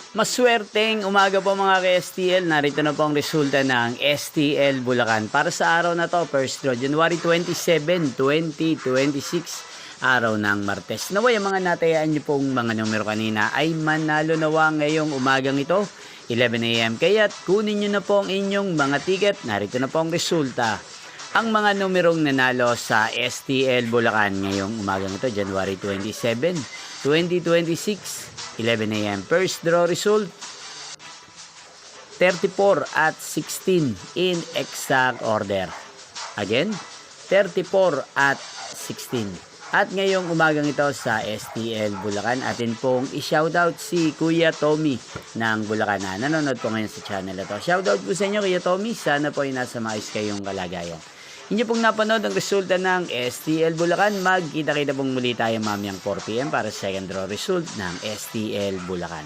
Maswerteng umaga po mga ka-STL. Narito na po ang resulta ng STL Bulacan. Para sa araw na to, first draw, January 27, 2026, araw ng Martes. Naway, ang mga natayaan nyo pong mga numero kanina ay manalo nawa ngayong umagang ito, 11 AM. Kaya't kunin nyo na po ang inyong mga ticket. Narito na po ang resulta. Ang mga numerong nanalo sa STL Bulacan ngayong umagang ito, January 27, 2026, 11 AM. First draw result, 34 at 16 in exact order. Again, 34 at 16. At ngayong umagang ito sa STL Bulacan, atin pong i-shoutout si Kuya Tommy ng Bulacan na nanonood po ngayon sa channel ito. Shoutout po sa inyo, Kuya Tommy. Sana po ay nasa maayos kayong kalagayan. Inyo pong napanood ang resulta ng STL Bulacan. Magkita-kita pong muli tayo mamayang 4 PM para sa second draw result ng STL Bulacan.